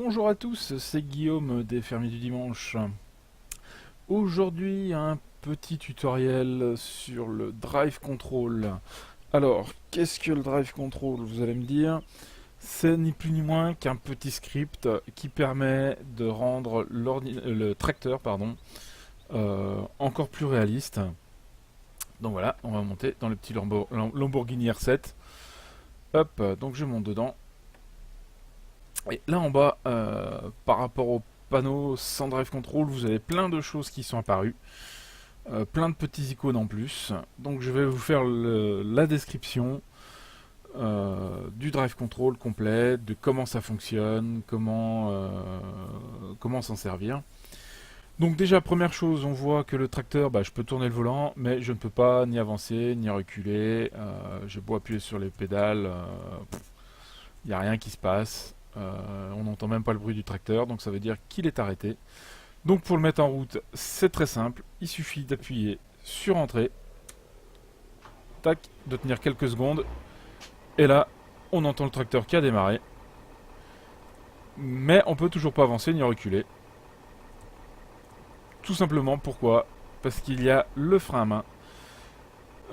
Bonjour à tous, c'est Guillaume des Fermiers du Dimanche. Aujourd'hui, un petit tutoriel sur le Drive Control. Alors, qu'est-ce que le Drive Control, vous allez me dire? C'est ni plus ni moins qu'un petit script qui permet de rendre le tracteur encore plus réaliste. Donc voilà, on va monter dans le petit Lamborghini R7. Hop, donc je monte dedans. Et là en bas, par rapport au panneau sans drive control, vous avez plein de choses qui sont apparues. Plein de petits icônes en plus. Donc je vais vous faire la description du drive control complet, de comment ça fonctionne, comment s'en servir. Donc déjà, première chose, on voit que le tracteur, je peux tourner le volant, mais je ne peux pas ni avancer, ni reculer. J'ai beau appuyer sur les pédales, il n'y a rien qui se passe. On n'entend même pas le bruit du tracteur, donc ça veut dire qu'il est arrêté. Donc pour le mettre en route, c'est très simple. Il suffit d'appuyer sur Entrée, tac, de tenir quelques secondes, et là, on entend le tracteur qui a démarré. Mais on peut toujours pas avancer ni reculer. Tout simplement, pourquoi? Parce qu'il y a le frein à main.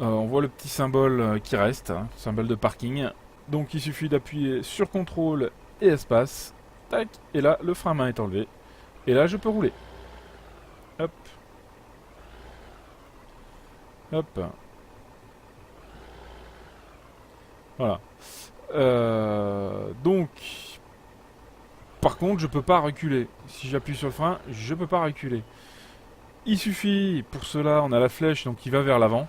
On voit le petit symbole qui reste, symbole de parking. Donc il suffit d'appuyer sur CTRL et espace, tac, et là, le frein à main est enlevé. Et là, je peux rouler. Hop. Hop. Voilà. Donc, par contre, je peux pas reculer. Si j'appuie sur le frein, je peux pas reculer. Il suffit, pour cela, on a la flèche donc qui va vers l'avant.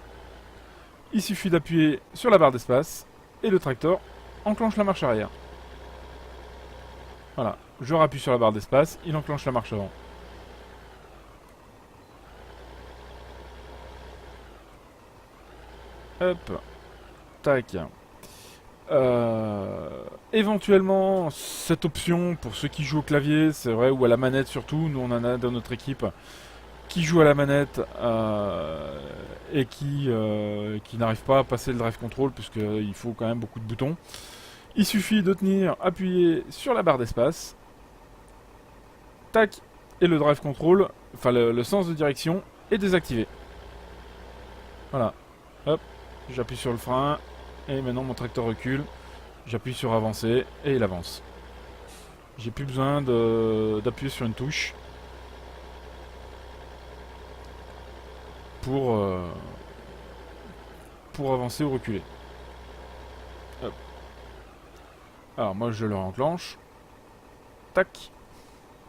Il suffit d'appuyer sur la barre d'espace et le tracteur enclenche la marche arrière. Voilà. Je rappuie sur la barre d'espace, il enclenche la marche avant. Hop. Tac. Éventuellement, cette option, pour ceux qui jouent au clavier, c'est vrai, ou à la manette surtout, nous on en a dans notre équipe qui joue à la manette et qui n'arrive pas à passer le drive control, puisqu'il faut quand même beaucoup de boutons. Il suffit de tenir, appuyer sur la barre d'espace, tac, et le drive control, enfin le sens de direction, est désactivé. Voilà, hop, j'appuie sur le frein, et maintenant mon tracteur recule. J'appuie sur avancer et il avance. J'ai plus besoin d'appuyer sur une touche pour, pour avancer ou reculer. Hop. Alors moi je le enclenche. Tac.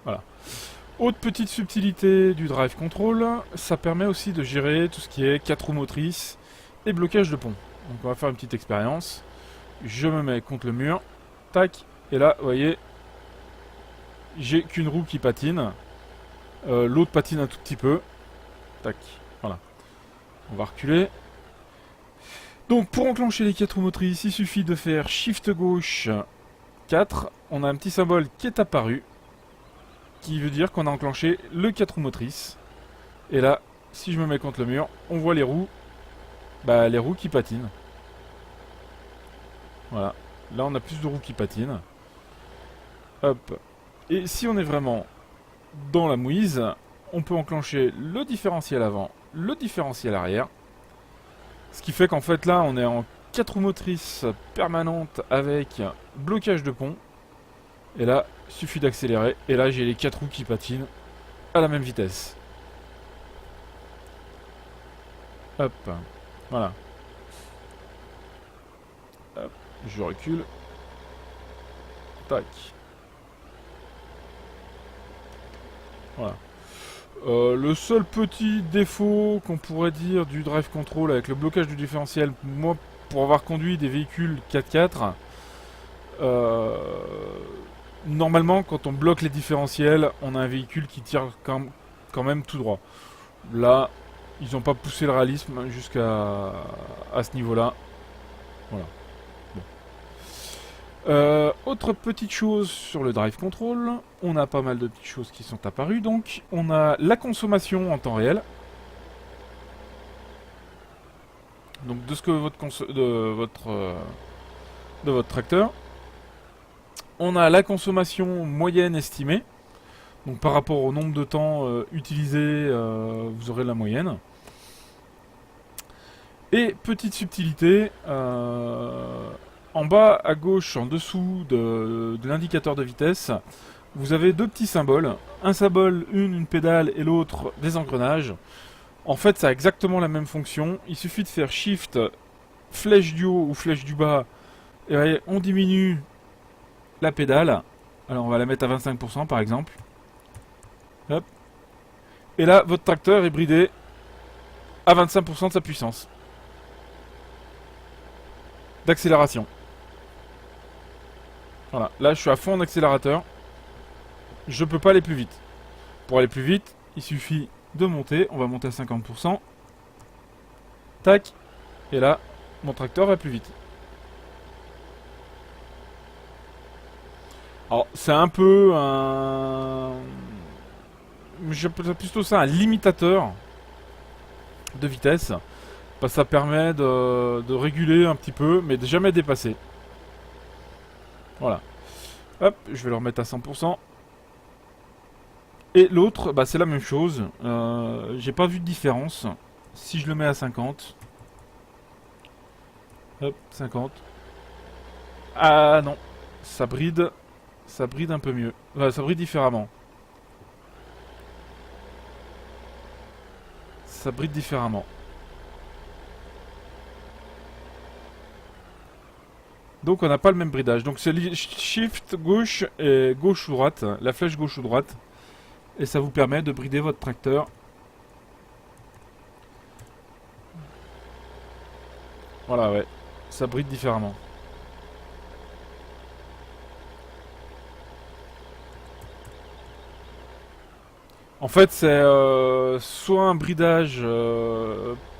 Voilà. Autre petite subtilité du drive control, ça permet aussi de gérer tout ce qui est 4 roues motrices et blocage de pont. Donc on va faire une petite expérience. Je me mets contre le mur, tac, et là, vous voyez, j'ai qu'une roue qui patine, l'autre patine un tout petit peu, tac, voilà. On va reculer. Donc pour enclencher les 4 roues motrices, il suffit de faire Shift gauche 4, on a un petit symbole qui est apparu, qui veut dire qu'on a enclenché le 4 roues motrices, et là, si je me mets contre le mur, on voit les roues qui patinent. Voilà. Là, on a plus de roues qui patinent. Hop. Et si on est vraiment dans la mouise, on peut enclencher le différentiel avant, le différentiel arrière. Ce qui fait qu'en fait, là, on est en 4 roues motrices permanentes avec blocage de pont. Et là, il suffit d'accélérer. Et là, j'ai les 4 roues qui patinent à la même vitesse. Hop. Voilà. Hop. Je recule. Tac. Voilà. Le seul petit défaut qu'on pourrait dire du drive control avec le blocage du différentiel, moi pour avoir conduit des véhicules 4x4, normalement quand on bloque les différentiels, on a un véhicule qui tire quand même tout droit. Là, ils n'ont pas poussé le réalisme jusqu'à ce niveau-là. Voilà. Autre petite chose sur le drive control, on a pas mal de petites choses qui sont apparues. Donc, on a la consommation en temps réel. Donc, de ce que de votre tracteur. On a la consommation moyenne estimée. Donc par rapport au nombre de temps utilisé, vous aurez la moyenne. Et petite subtilité, en bas à gauche, en dessous de l'indicateur de vitesse, vous avez deux petits symboles. Un symbole, une pédale et l'autre des engrenages. En fait, ça a exactement la même fonction. Il suffit de faire Shift, flèche du haut ou flèche du bas, et voyez, on diminue la pédale. Alors on va la mettre à 25% par exemple. Hop. Et là, votre tracteur est bridé à 25% de sa puissance d'accélération. Voilà, là je suis à fond en accélérateur. Je peux pas aller plus vite. Pour aller plus vite, il suffit de monter. On va monter à 50%. Tac. Et là, mon tracteur va plus vite. Alors, c'est un peu un... J'appelle plutôt ça un limitateur de vitesse. Parce que ça permet de réguler un petit peu, mais de jamais dépasser. Voilà. Hop, je vais le remettre à 100%. Et l'autre, bah, c'est la même chose. J'ai pas vu de différence. Si je le mets à 50. Hop, 50. Ah non, ça bride. Ça bride un peu mieux. Enfin, ça bride différemment. Ça bride différemment. Donc on n'a pas le même bridage. Donc c'est Shift gauche et gauche ou droite. La flèche gauche ou droite. Et ça vous permet de brider votre tracteur. Voilà, ouais. Ça bride différemment. En fait, c'est soit un bridage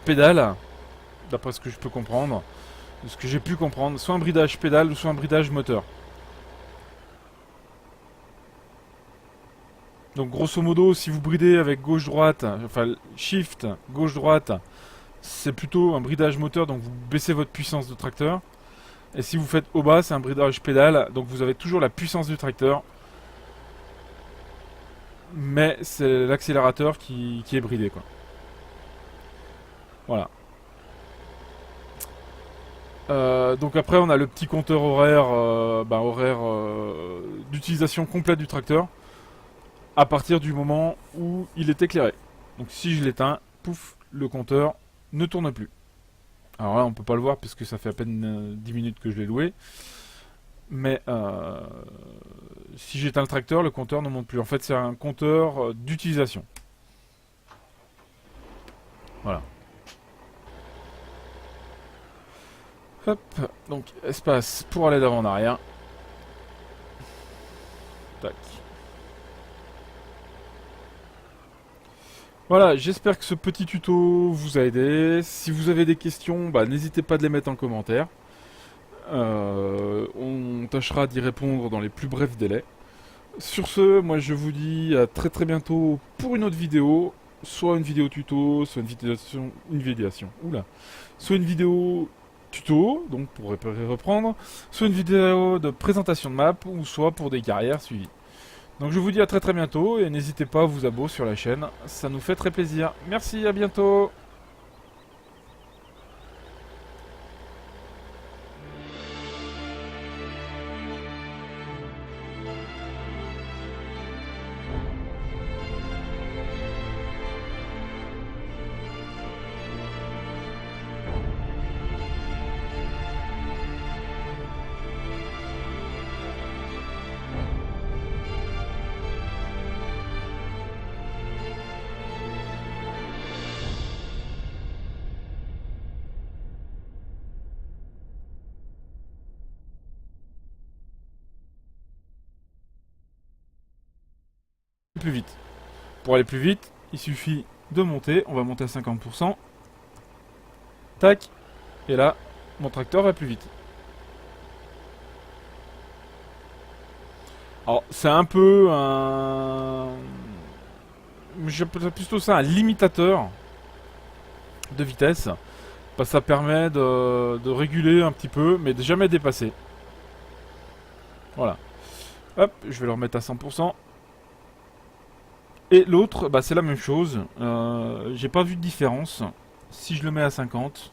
pédale, d'après ce que je peux comprendre, ce que j'ai pu comprendre, soit un bridage pédale ou soit un bridage moteur. Donc grosso modo, si vous bridez avec gauche-droite, enfin shift, gauche-droite, c'est plutôt un bridage moteur, donc vous baissez votre puissance de tracteur. Et si vous faites au bas, c'est un bridage pédale, donc vous avez toujours la puissance du tracteur. Mais c'est l'accélérateur qui est bridé, quoi. Voilà. Donc après, on a le petit compteur horaire, d'utilisation complète du tracteur à partir du moment où il est éclairé. Donc si je l'éteins, pouf, le compteur ne tourne plus. Alors là, on peut pas le voir puisque ça fait à peine 10 minutes que je l'ai loué. Mais si j'éteins le tracteur, le compteur ne monte plus. En fait, c'est un compteur d'utilisation. Voilà. Hop, donc espace pour aller d'avant en arrière. Tac. Voilà, j'espère que ce petit tuto vous a aidé. Si vous avez des questions, bah, n'hésitez pas à les mettre en commentaire. On tâchera d'y répondre dans les plus brefs délais. Sur ce, moi je vous dis à très très bientôt pour une autre vidéo. Soit une vidéo tuto, soit soit une vidéo tuto, donc pour reprendre, soit une vidéo de présentation de map, ou soit pour des carrières suivies. Donc je vous dis à très très bientôt, et n'hésitez pas à vous abonner sur la chaîne, ça nous fait très plaisir. Merci, à bientôt. Plus vite. Pour aller plus vite, il suffit de monter. On va monter à 50%. Tac. Et là, mon tracteur va plus vite. Alors, c'est un peu un... J'appelle plutôt ça un limitateur de vitesse. Parce que ça permet de réguler un petit peu, mais de jamais dépasser. Voilà. Hop, je vais le remettre à 100%. Et l'autre, bah, c'est la même chose. J'ai pas vu de différence. Si je le mets à 50.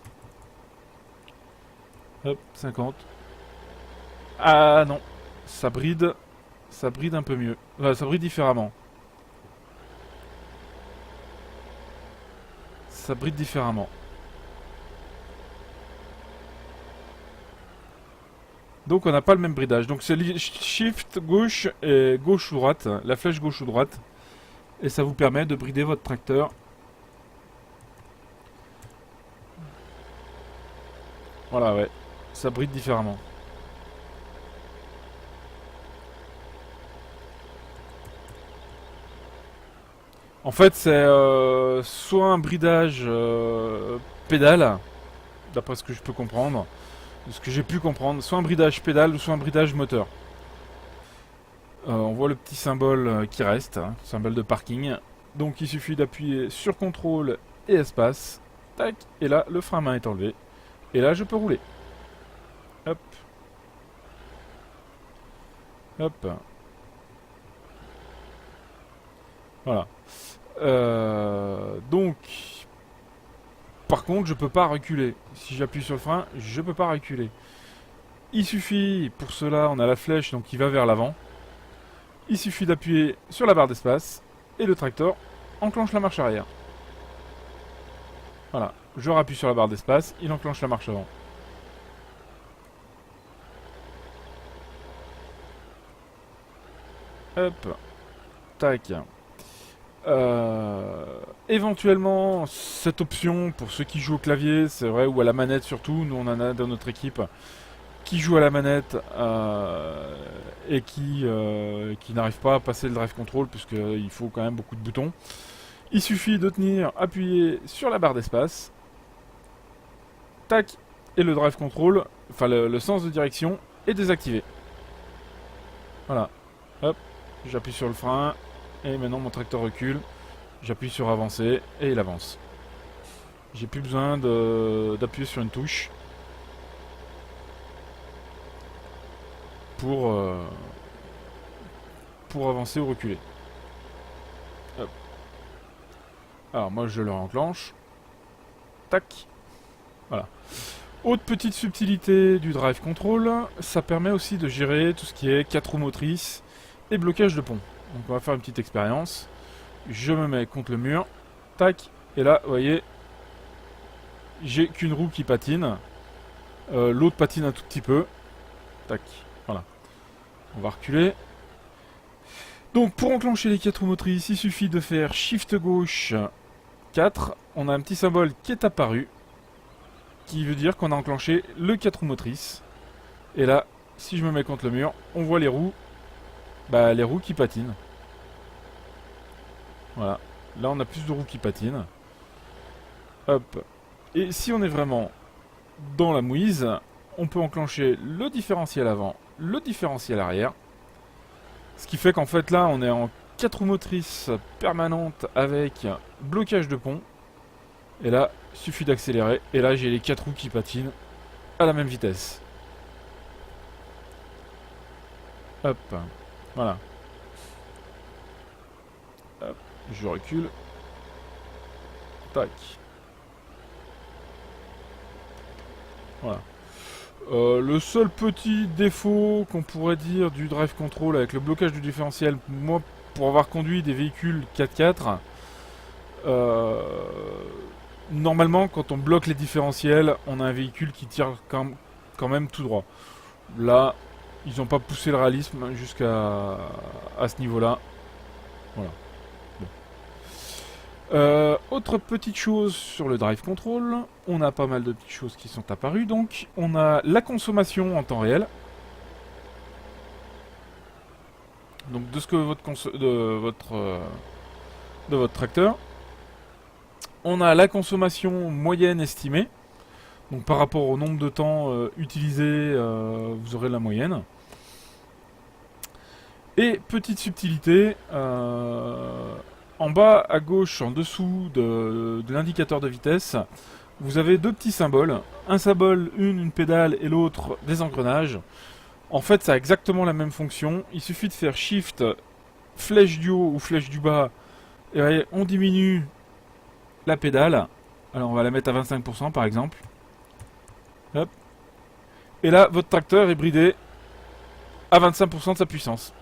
Hop, 50. Ah non, ça bride. Ça bride un peu mieux. Enfin, ça bride différemment. Ça bride différemment. Donc on n'a pas le même bridage. Donc c'est shift gauche et gauche ou droite. La flèche gauche ou droite. Et ça vous permet de brider votre tracteur. Voilà, ouais. Ça bride différemment. En fait, c'est soit un bridage pédale, d'après ce que je peux comprendre, de ce que j'ai pu comprendre, soit un bridage pédale ou soit un bridage moteur. On voit le petit symbole qui reste, hein, symbole de parking. Donc il suffit d'appuyer sur CTRL et espace. Tac, et là le frein à main est enlevé. Et là je peux rouler. Hop. Hop. Voilà. Donc, par contre, je peux pas reculer. Si j'appuie sur le frein, je peux pas reculer. Il suffit, pour cela, on a la flèche donc qui va vers l'avant. Il suffit d'appuyer sur la barre d'espace et le tracteur enclenche la marche arrière. Voilà, je rappuie sur la barre d'espace, il enclenche la marche avant. Hop, tac. Éventuellement, cette option, pour ceux qui jouent au clavier, c'est vrai, ou à la manette surtout, nous on en a dans notre équipe, qui joue à la manette et qui n'arrive pas à passer le drive control, puisqu'il faut quand même beaucoup de boutons. Il suffit de tenir, appuyer sur la barre d'espace, tac, et le drive control, enfin le sens de direction, est désactivé. Voilà, hop, j'appuie sur le frein, et maintenant mon tracteur recule. J'appuie sur avancer et il avance. J'ai plus besoin d'appuyer sur une touche pour avancer ou reculer. Hop. Alors moi je le réenclenche. Tac. Voilà. Autre petite subtilité du drive control, ça permet aussi de gérer tout ce qui est 4 roues motrices et blocage de pont. Donc on va faire une petite expérience. Je me mets contre le mur. Tac. Et là, vous voyez, j'ai qu'une roue qui patine. L'autre patine un tout petit peu. Tac. Voilà. On va reculer. Donc pour enclencher les 4 roues motrices, il suffit de faire Shift gauche 4. On a un petit symbole qui est apparu, qui veut dire qu'on a enclenché le 4 roues motrices. Et là, si je me mets contre le mur, on voit les roues. Bah, les roues qui patinent. Voilà. Là, on a plus de roues qui patinent. Hop. Et si on est vraiment dans la mouise, on peut enclencher le différentiel avant, le différentiel arrière. Ce qui fait qu'en fait, là, on est en 4 roues motrices permanentes avec blocage de pont. Et là, il suffit d'accélérer. Et là, j'ai les 4 roues qui patinent à la même vitesse. Hop. Voilà. Hop. Je recule. Tac. Voilà. Le seul petit défaut qu'on pourrait dire du drive control avec le blocage du différentiel, moi, pour avoir conduit des véhicules 4x4, normalement, quand on bloque les différentiels, on a un véhicule qui tire quand même tout droit. Là, ils n'ont pas poussé le réalisme jusqu'à ce niveau-là. Voilà. Bon. Autre petite chose sur le drive control, on a pas mal de petites choses qui sont apparues. Donc, on a la consommation en temps réel. Donc, de ce que de votre tracteur. On a la consommation moyenne estimée. Donc, par rapport au nombre de temps utilisé, vous aurez la moyenne. Et petite subtilité, en bas à gauche, en dessous de l'indicateur de vitesse, vous avez deux petits symboles. Un symbole, une pédale et l'autre des engrenages. En fait, ça a exactement la même fonction. Il suffit de faire Shift, flèche du haut ou flèche du bas. Et voyez, on diminue la pédale. Alors on va la mettre à 25% par exemple. Hop. Et là, votre tracteur est bridé à 25% de sa puissance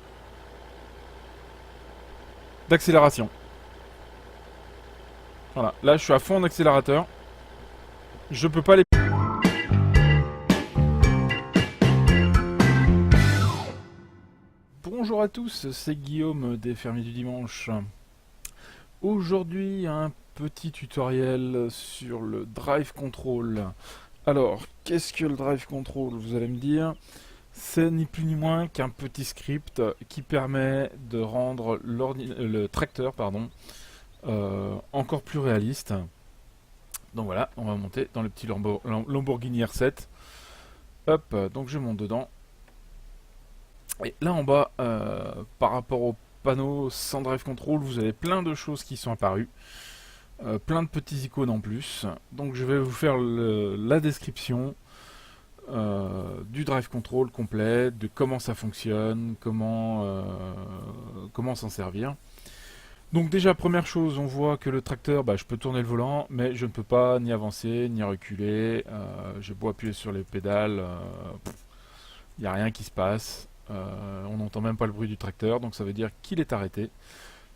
d'accélération. Voilà, là je suis à fond en accélérateur. Je peux pas les... Bonjour à tous, c'est Guillaume des Fermiers du Dimanche. Aujourd'hui, un petit tutoriel sur le Drive Control. Alors, qu'est-ce que le Drive Control, vous allez me dire? C'est ni plus ni moins qu'un petit script qui permet de rendre le tracteur encore plus réaliste. Donc voilà, on va monter dans le petit Lamborghini R7. Hop, donc je monte dedans. Et là en bas, par rapport au panneau sans Drive Control, vous avez plein de choses qui sont apparues. Plein de petits icônes en plus. Donc je vais vous faire la description du Drive Control complet, de comment ça fonctionne, comment s'en servir. Donc déjà, première chose, on voit que le tracteur, je peux tourner le volant, mais je ne peux pas ni avancer, ni reculer. J'ai beau appuyer sur les pédales, il n'y a rien qui se passe. On n'entend même pas le bruit du tracteur, donc ça veut dire qu'il est arrêté.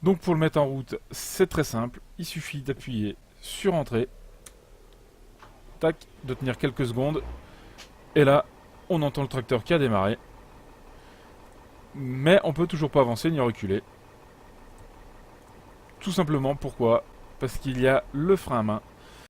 Donc pour le mettre en route, c'est très simple. Il suffit d'appuyer sur Entrée, tac, de tenir quelques secondes, et là, on entend le tracteur qui a démarré. Mais on peut toujours pas avancer ni reculer. Tout simplement, pourquoi? Parce qu'il y a le frein à main